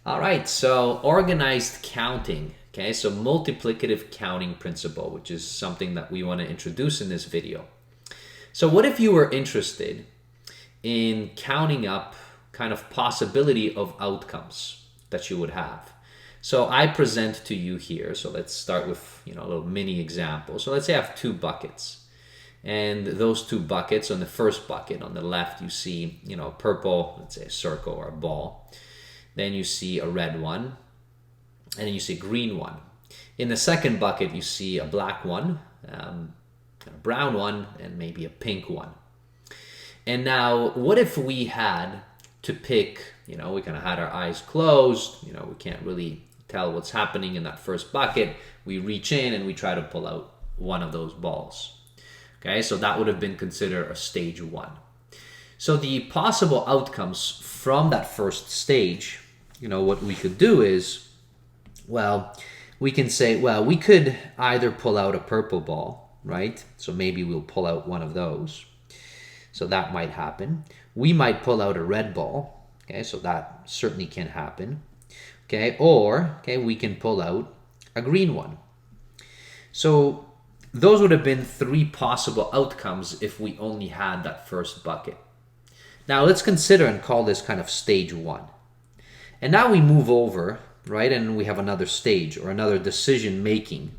All right, so organized counting. Okay, so multiplicative counting principle, which is something that we want to introduce in this video. So what if you were interested in counting up kind of possibility of outcomes that you would have? So I present to you here. So let's start with a little mini example. So let's say I have two buckets. And those two buckets, on the first bucket on the left, you see, purple, let's say a circle or a ball. Then you see a red one, and then you see a green one. In the second bucket, you see a black one, a brown one, and maybe a pink one. And now, what if we had to pick, we kind of had our eyes closed, we can't really tell what's happening in that first bucket. We reach in and we try to pull out one of those balls. Okay, so that would have been considered a stage one. So the possible outcomes from that first stage, what we could do is, we can say, we could either pull out a purple ball, right? So maybe we'll pull out one of those. So that might happen. We might pull out a red ball. Okay, so that certainly can happen. Okay, or we can pull out a green one. So those would have been three possible outcomes if we only had that first bucket. Now let's consider and call this kind of stage one. And now we move over, right, and we have another stage or another decision-making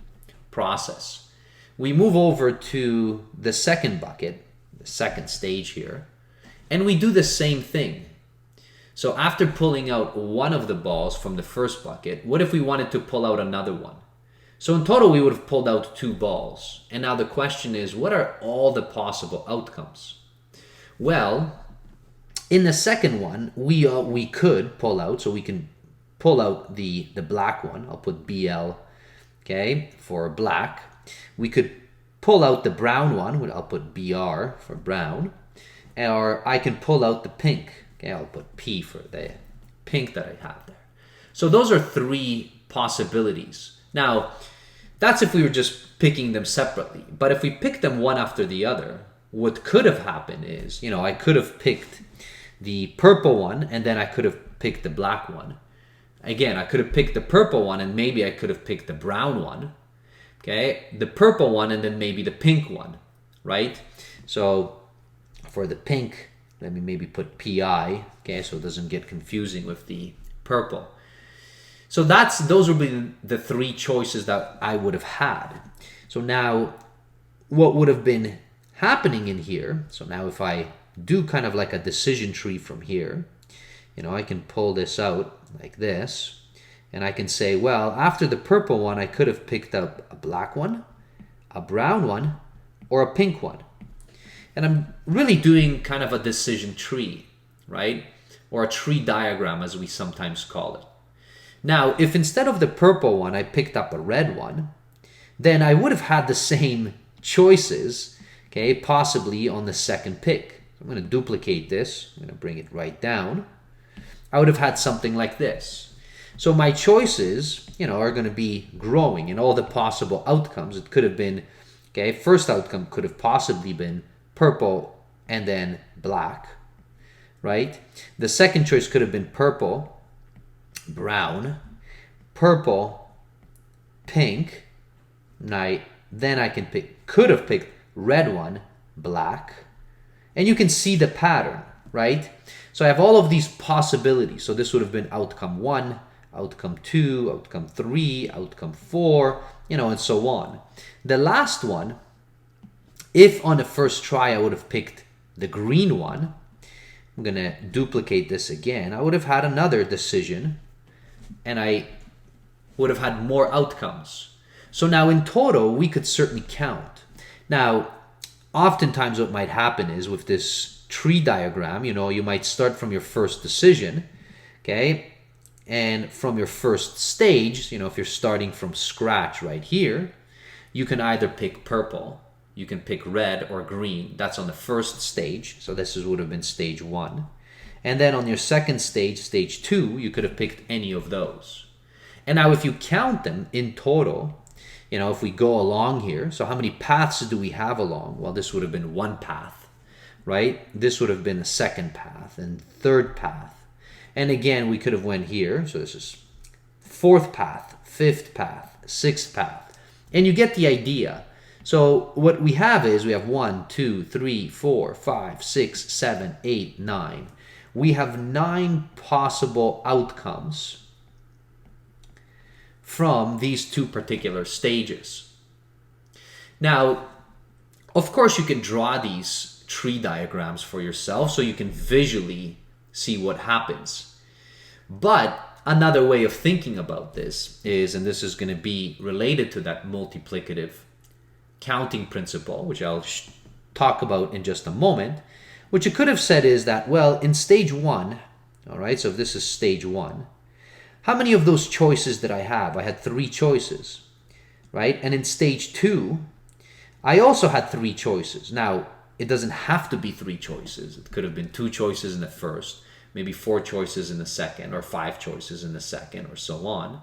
process. We move over to the second bucket, the second stage here, and we do the same thing. So after pulling out one of the balls from the first bucket, what if we wanted to pull out another one? So in total, we would have pulled out two balls. And now the question is, what are all the possible outcomes? Well, in the second one, we could pull out, so we can pull out the black one. I'll put BL, for black. We could pull out the brown one. I'll put BR for brown. Or I can pull out the pink. I'll put P for the pink that I have there. So those are three possibilities. Now, that's if we were just picking them separately. But if we pick them one after the other, what could have happened is, I could have picked the purple one, and then I could have picked the black one. Again, I could have picked the purple one, and maybe I could have picked the brown one. The purple one, and then maybe the pink one, right? So for the pink, let me maybe put PI, so it doesn't get confusing with the purple. So those would be the three choices that I would have had. So now, what would have been happening in here, so now if I do kind of like a decision tree from here, I can pull this out like this, and I can say, after the purple one, I could have picked up a black one, a brown one, or a pink one. And I'm really doing kind of a decision tree, right? Or a tree diagram, as we sometimes call it. Now, if instead of the purple one, I picked up a red one, then I would have had the same choices, possibly on the second pick. I'm going to duplicate this. I'm going to bring it right down. I would have had something like this. So my choices, are going to be growing in all the possible outcomes. It could have been, first outcome could have possibly been purple and then black, right? The second choice could have been purple, brown, purple, pink. Then I could have picked red one, black. And you can see the pattern, right? So I have all of these possibilities. So this would have been outcome 1, outcome 2, outcome 3, outcome 4, and so on. The last one, if on the first try I would have picked the green one, I'm going to duplicate this again. I would have had another decision, and I would have had more outcomes. So now in total, we could certainly count. Now, oftentimes what might happen is with this tree diagram, you might start from your first decision, and from your first stage, if you're starting from scratch right here, you can either pick purple, you can pick red or green. That's on the first stage. So this would have been stage 1. And then on your second stage, stage 2, you could have picked any of those. And now if you count them in total, if we go along here, so how many paths do we have along? Well, this would have been one path, right? This would have been a second path and third path. And again, we could have went here. So this is fourth path, fifth path, sixth path. And you get the idea. So what we have is we have 1, 2, 3, 4, 5, 6, 7, 8, 9. We have 9 possible outcomes from these two particular stages. Now, of course, you can draw these tree diagrams for yourself so you can visually see what happens. But another way of thinking about this is, and this is going to be related to that multiplicative counting principle, which I'll talk about in just a moment, what you could have said is that, well, in stage 1, all right, so if this is stage 1, how many of those choices did I have? I had 3 choices, right? And in stage 2, I also had 3 choices. Now, it doesn't have to be 3 choices. It could have been 2 choices in the first, maybe 4 choices in the second, or 5 choices in the second, or so on.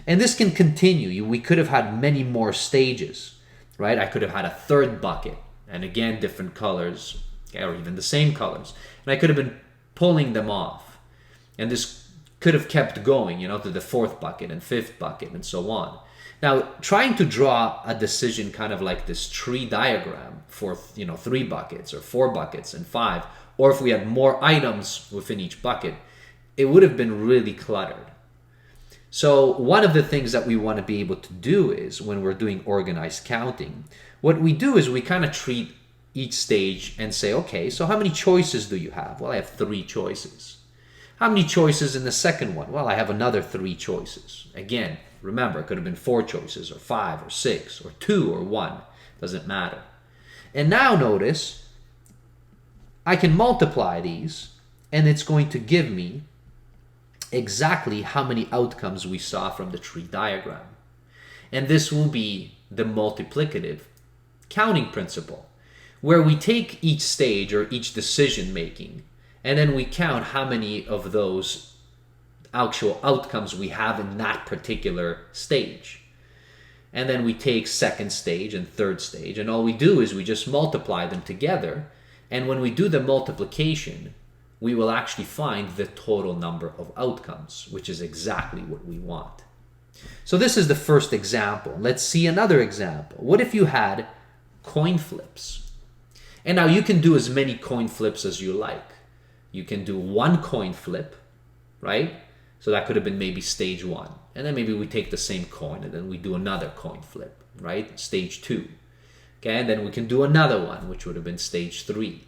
And this can continue. We could have had many more stages, right? I could have had a third bucket, and again, different colors, or even the same colors. And I could have been pulling them off. And this could have kept going, to the fourth bucket and fifth bucket and so on. Now, trying to draw a decision kind of like this tree diagram for, 3 buckets or 4 buckets and 5, or if we had more items within each bucket, it would have been really cluttered. So one of the things that we want to be able to do is when we're doing organized counting, what we do is we kind of treat each stage and say, okay, so how many choices do you have? Well, I have 3 choices. How many choices in the second one? Well, I have another 3 choices. Again, remember, it could have been 4 choices or 5 or 6 or 2 or 1. Doesn't matter. And now notice, I can multiply these and it's going to give me exactly how many outcomes we saw from the tree diagram. And this will be the multiplicative counting principle, where we take each stage or each decision making and then we count how many of those actual outcomes we have in that particular stage. And then we take second stage and third stage, and all we do is we just multiply them together. And when we do the multiplication, we will actually find the total number of outcomes, which is exactly what we want. So this is the first example. Let's see another example. What if you had coin flips? And now you can do as many coin flips as you like. You can do 1 coin flip, right? So that could have been maybe stage 1. And then maybe we take the same coin and then we do another coin flip, right? Stage 2. Okay, and then we can do another one, which would have been stage 3.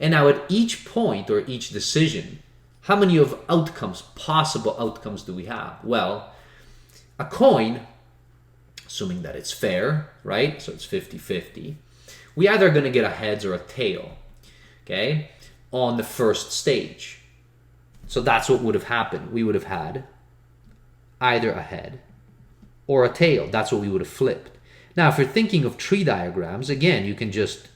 And now at each point or each decision, how many of outcomes, possible outcomes do we have? Well, a coin, assuming that it's fair, right? So it's 50-50. We either going to get a heads or a tail, okay, on the first stage. So that's what would have happened. We would have had either a head or a tail. That's what we would have flipped. Now, if you're thinking of tree diagrams, again, you can just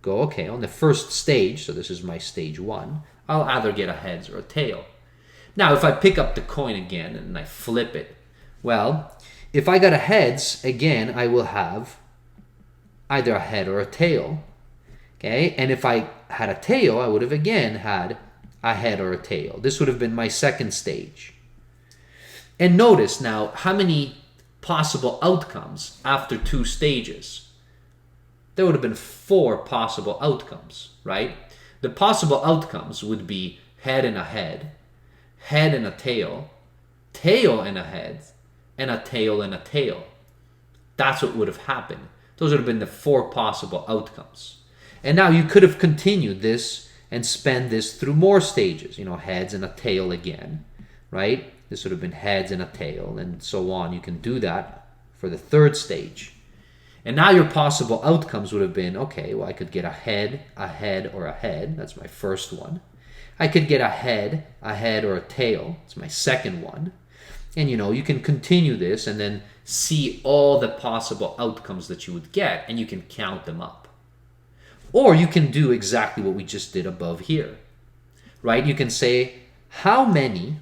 go, okay, on the first stage, so this is my stage 1, I'll either get a heads or a tail. Now, if I pick up the coin again and I flip it, well, if I got a heads, again, I will have either a head or a tail. Okay, and if I had a tail, I would have again had a head or a tail. This would have been my second stage. And notice now how many possible outcomes after 2 stages. There would have been 4 possible outcomes, right? The possible outcomes would be head and a head, head and a tail, tail and a head, and a tail and a tail. That's what would have happened. Those would have been the 4 possible outcomes. And now you could have continued this and spent this through more stages, heads and a tail again, right? This would have been heads and a tail and so on. You can do that for the third stage. And now your possible outcomes would have been, okay, well, I could get a head, or a head. That's my first one. I could get a head, or a tail. That's my second one. And, you can continue this and then see all the possible outcomes that you would get, and you can count them up. Or you can do exactly what we just did above here, right? You can say, how many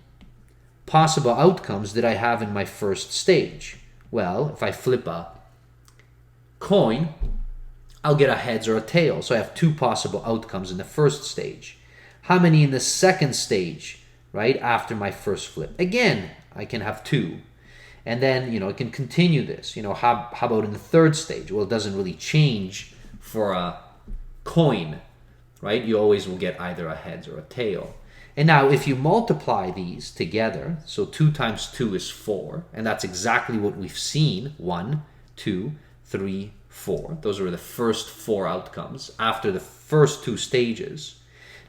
possible outcomes did I have in my first stage? Well, if I flip a coin, I'll get a heads or a tail. So I have 2 possible outcomes in the first stage. How many in the second stage right, after my first flip. Again, I can have 2. And then, you know, it can continue this. You know, how about in the third stage? Well, it doesn't really change for a coin, right? You always will get either a heads or a tail. And now if you multiply these together, so 2 times 2 is 4, and that's exactly what we've seen. 1, 2, 3, 4. Those are the first 4 outcomes after the first 2 stages.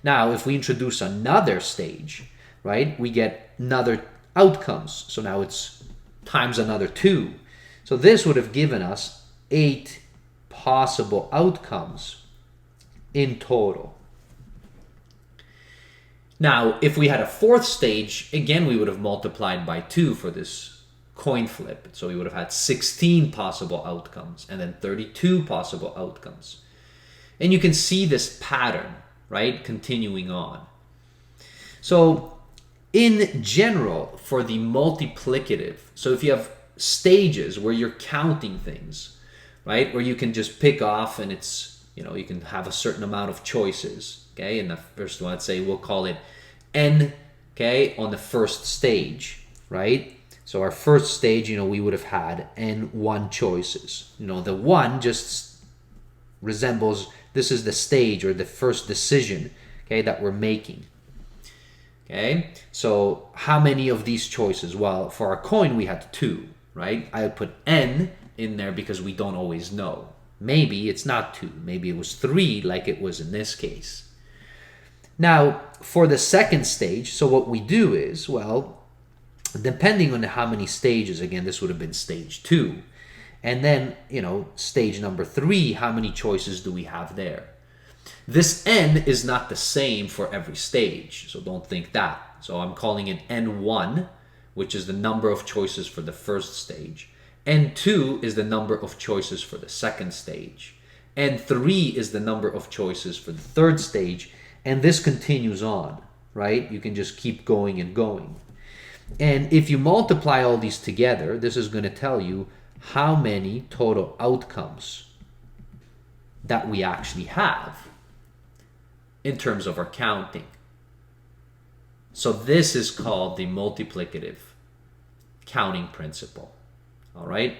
Now, if we introduce another stage, right, we get another outcomes. So now it's times another 2. So this would have given us 8 possible outcomes in total. Now, if we had a fourth stage, again, we would have multiplied by 2 for this coin flip. So we would have had 16 possible outcomes and then 32 possible outcomes. And you can see this pattern, right, continuing on. So in general, for the multiplicative, so if you have stages where you're counting things, right, where you can just pick off and it's, you know, you can have a certain amount of choices. Okay, and the first one, let's say we'll call it n, okay, on the first stage, right? So our first stage, you know, we would have had n1 choices. You know, the 1 just resembles, this is the stage or the first decision, okay, that we're making. Okay, so how many of these choices? Well, for our coin, we had 2, right? I would put n in there because we don't always know. Maybe it's not 2, maybe it was 3 like it was in this case. Now, for the second stage, so what we do is, well, depending on how many stages, again, this would have been stage 2. And then, you know, stage number 3, how many choices do we have there? This n is not the same for every stage, so don't think that. So I'm calling it n1, which is the number of choices for the first stage. n2 is the number of choices for the second stage. n3 is the number of choices for the third stage. And this continues on, right? You can just keep going and going. And if you multiply all these together, this is going to tell you how many total outcomes that we actually have in terms of our counting. So this is called the multiplicative counting principle, all right?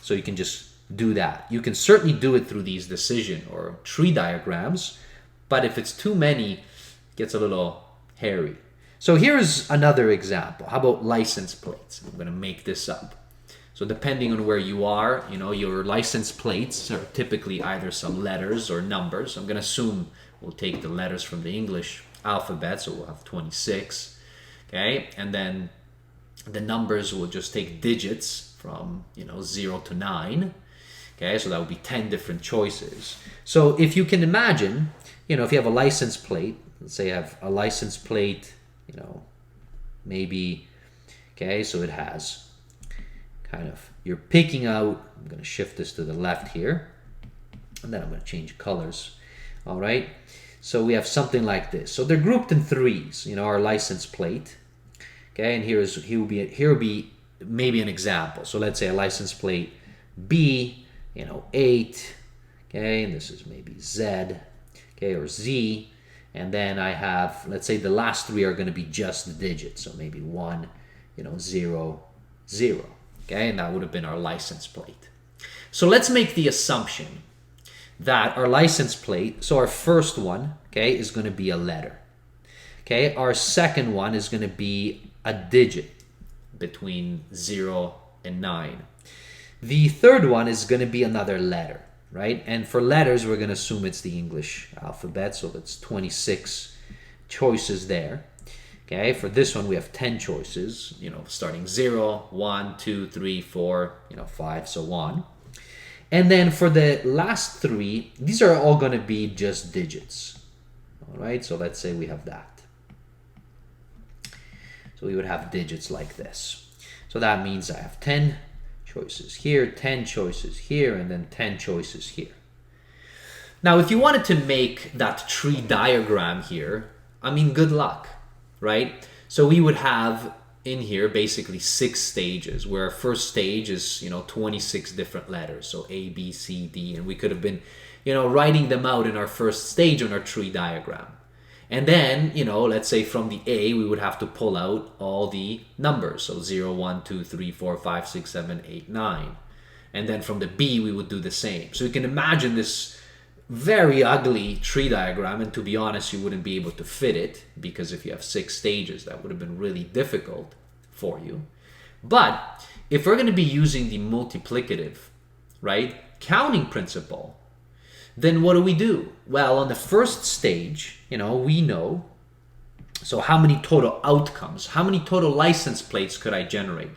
So you can just do that. You can certainly do it through these decision or tree diagrams, but if it's too many, it gets a little hairy. So here's another example. How about license plates? I'm going to make this up. So depending on where you are, you know, your license plates are typically either some letters or numbers. I'm going to assume we'll take the letters from the English alphabet, so we'll have 26. Okay, and then the numbers will just take digits from, you know, 0 to 9. Okay, so that would be 10 different choices. So if you can imagine, you know, if you have a license plate, let's say I have a license plate, you know, maybe, okay, so it has kind of, you're picking out, I'm going to shift this to the left here, and then I'm going to change colors, all right? So we have something like this. So they're grouped in 3s, you know, our license plate, okay, and here will be maybe an example. So let's say a license plate B, you know, 8, okay, and this is maybe Z, okay, or Z, and then I have, let's say the last 3 are going to be just the digits, so maybe 1, you know, 0, 0, okay, and that would have been our license plate. So let's make the assumption that our license plate, so our first one, okay, is going to be a letter, okay, our second one is going to be a digit between 0 and 9. The third one is going to be another letter, right? And for letters, we're going to assume it's the English alphabet, so that's 26 choices there. Okay, for this one, we have 10 choices, you know, starting 0, 1, 2, 3, 4, you know, 5, so on. And then for the last 3, these are all going to be just digits. All right, so let's say we have that. So we would have digits like this. So that means I have 10 choices here, 10 choices here, and then 10 choices here. Now, if you wanted to make that tree diagram here, I mean, good luck, right? So we would have in here basically 6 stages, where our first stage is, you know, 26 different letters, so A, B, C, D, and we could have been, you know, writing them out in our first stage on our tree diagram. And then, let's say from the A, we would have to pull out all the numbers. So 0, 1, 2, 3, 4, 5, 6, 7, 8, 9. And then from the B, we would do the same. So you can imagine this very ugly tree diagram. And to be honest, you wouldn't be able to fit it, because if you have 6 stages, that would have been really difficult for you. But if we're going to be using the multiplicative, right, counting principle, then what do? Well, on the first stage, we know, so how many total outcomes, how many total license plates could I generate?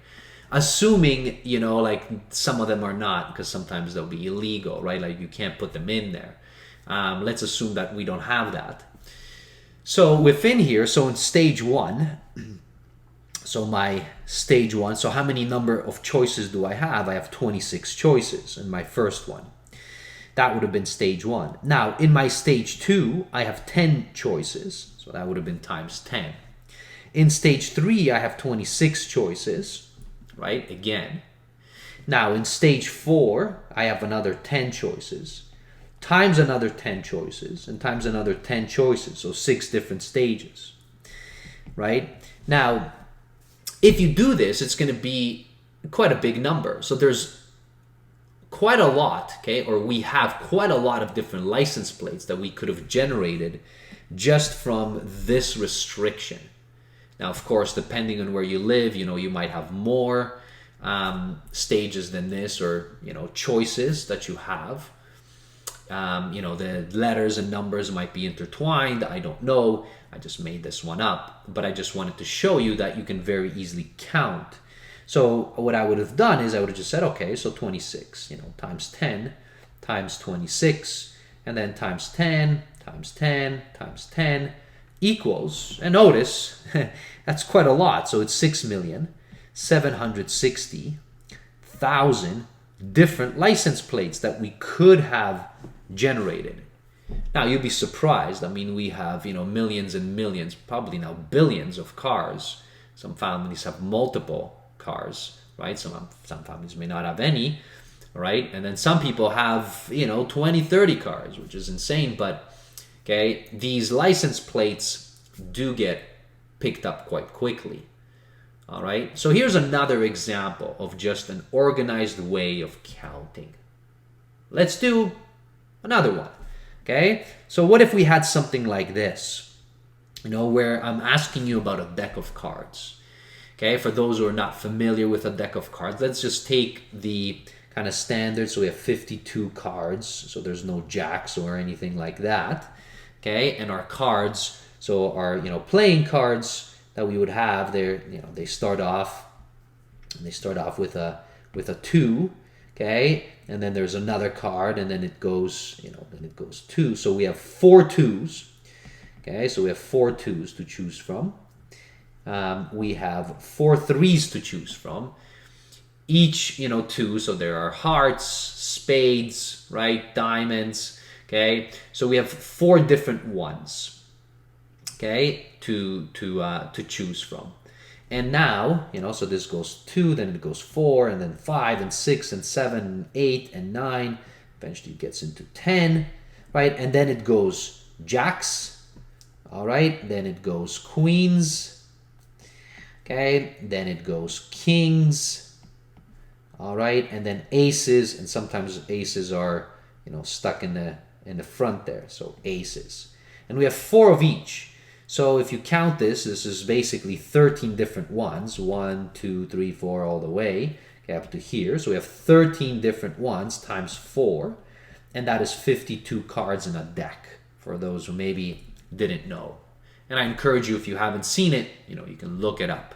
Assuming, like some of them are not, because sometimes they'll be illegal, right? Like you can't put them in there. Let's assume that we don't have that. So within here, so in stage 1, so my stage 1, so how many number of choices do I have? I have 26 choices in my first one. That would have been stage 1. Now, in my stage 2, I have 10 choices. So that would have been times 10. In stage 3, I have 26 choices, right? Again. Now, in stage 4, I have another 10 choices, times another 10 choices, and times another 10 choices. So 6 different stages, right? Now, if you do this, it's going to be quite a big number. So there's quite a lot, okay, or we have quite a lot of different license plates that we could have generated just from this restriction. Now, of course, depending on where you live, you might have more stages than this, or, choices that you have. The letters and numbers might be intertwined. I don't know. I just made this one up, but I just wanted to show you that you can very easily count. So what I would have done is I would have just said, okay, so 26, times 10 times 26, and then times 10 times 10 times 10 equals, and notice, that's quite a lot. So it's 6,760,000 different license plates that we could have generated. Now, you'd be surprised. I mean, we have, millions and millions, probably now billions of cars. Some families have multiple cars, right? Some families may not have any, right? And then some people have, 20, 30 cars, which is insane. But, okay, these license plates do get picked up quite quickly, all right? So here's another example of just an organized way of counting. Let's do another one, okay? So what if we had something like this, where I'm asking you about a deck of cards. Okay, for those who are not familiar with a deck of cards, let's just take the kind of standard. So we have 52 cards, so there's no jacks or anything like that. Okay, and our cards, so our playing cards that we would have, they start off with a 2. Okay, and then there's another card, and then it goes 2. So we have 4 2s. Okay, so we have 4 2s to choose from. We have 4 3s to choose from. Each, 2, so there are hearts, spades, right, diamonds, okay? So we have 4 different ones, okay, to choose from. And now, so this goes 2, then it goes 4, and then 5, and 6, and 7, and 8, and 9. Eventually it gets into 10, right? And then it goes jacks, all right? Then it goes queens. Okay, then it goes kings, all right, and then aces, and sometimes aces are, stuck in the front there, so aces. And we have 4 of each. So if you count this is basically 13 different ones, 1, 2, 3, 4, all the way, okay, up to here. So we have 13 different ones times 4, and that is 52 cards in a deck, for those who maybe didn't know. And I encourage you, if you haven't seen it, you can look it up.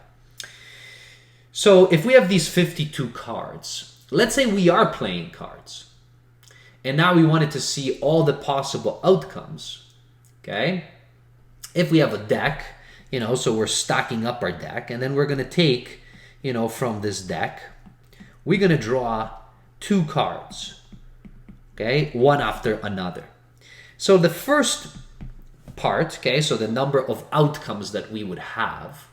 So if we have these 52 cards, let's say we are playing cards, and now we wanted to see all the possible outcomes, okay? If we have a deck, so we're stacking up our deck, and then we're going to take, from this deck, we're going to draw 2 cards, okay? One after another. So the first part, okay, so the number of outcomes that we would have,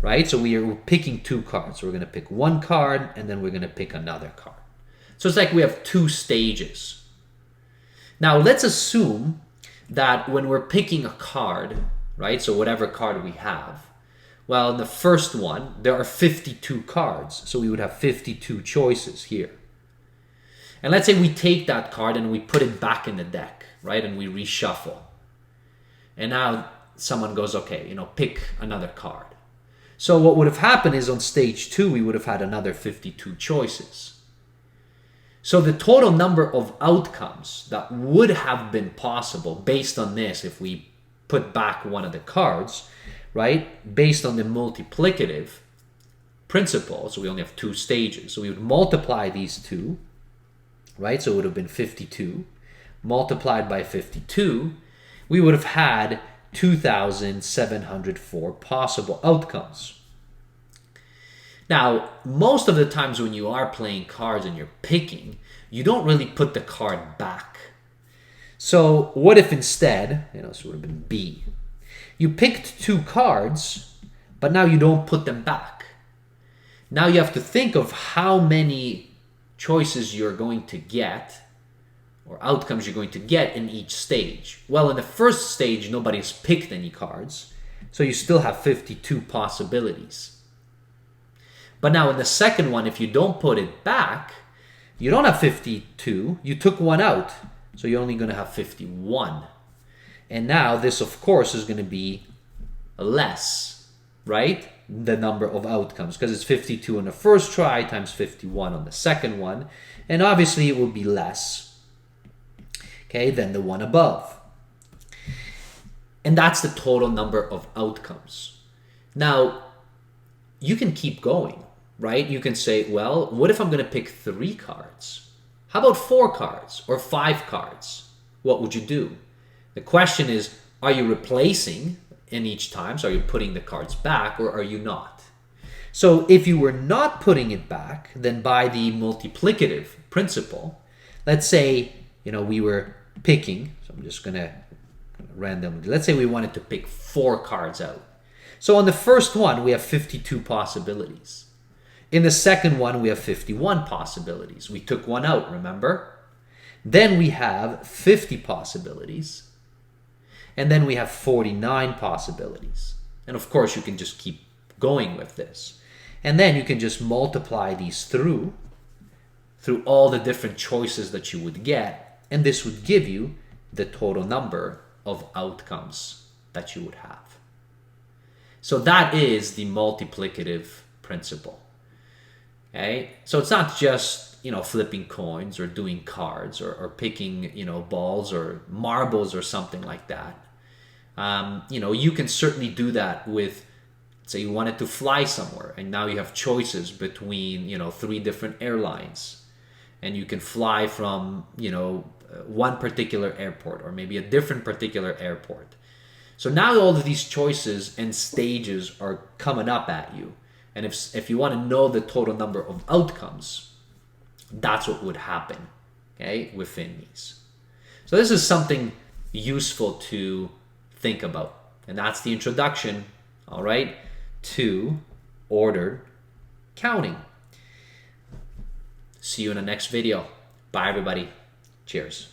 right? So we're picking 2 cards. So we're going to pick 1 card, and then we're going to pick another card. So it's like we have 2 stages. Now let's assume that when we're picking a card, right? So whatever card we have, well, in the first one, there are 52 cards. So we would have 52 choices here. And let's say we take that card and we put it back in the deck, right? And we reshuffle. And now someone goes, okay, you know, pick another card. So what would have happened is on stage 2, we would have had another 52 choices. So the total number of outcomes that would have been possible based on this, if we put back one of the cards, right, based on the multiplicative principle, so we only have 2 stages. So we would multiply these two, right? So it would have been 52 multiplied by 52. We would have had 2,704 possible outcomes. Now, most of the times when you are playing cards and you're picking, you don't really put the card back. So what if instead, you know, this would have been B, you picked 2 cards, but now you don't put them back. Now you have to think of how many choices you're going to get or outcomes you're going to get in each stage. Well, in the first stage, nobody's picked any cards, so you still have 52 possibilities. But now in the second one, if you don't put it back, you don't have 52, you took one out, so you're only going to have 51. And now this, of course, is going to be less, right? The number of outcomes, because it's 52 on the first try times 51 on the second one. And obviously it will be less, okay, than the one above. And that's the total number of outcomes. Now, you can keep going, right? You can say, well, what if I'm going to pick 3 cards? How about 4 cards or 5 cards? What would you do? The question is, are you replacing in each time? So are you putting the cards back or are you not? So if you were not putting it back, then by the multiplicative principle, let's say, you know, we were picking, so I'm just going to randomly, let's say we wanted to pick 4 cards out. So on the first one, we have 52 possibilities. In the second one, we have 51 possibilities. We took one out, remember? Then we have 50 possibilities. And then we have 49 possibilities. And of course, you can just keep going with this. And then you can just multiply these through all the different choices that you would get. And this would give you the total number of outcomes that you would have. So that is the multiplicative principle. Okay? So it's not just, you know, flipping coins or doing cards or picking, you know, balls or marbles or something like that. You know, you can certainly do that with, say you wanted to fly somewhere and now you have choices between, you know, 3 different airlines and you can fly from, you know, one particular airport or maybe a different particular airport. So now all of these choices and stages are coming up at you. And if you want to know the total number of outcomes, that's what would happen, okay, within these. So this is something useful to think about. And that's the introduction, all right, to ordered counting. See you in the next video. Bye, everybody. Cheers.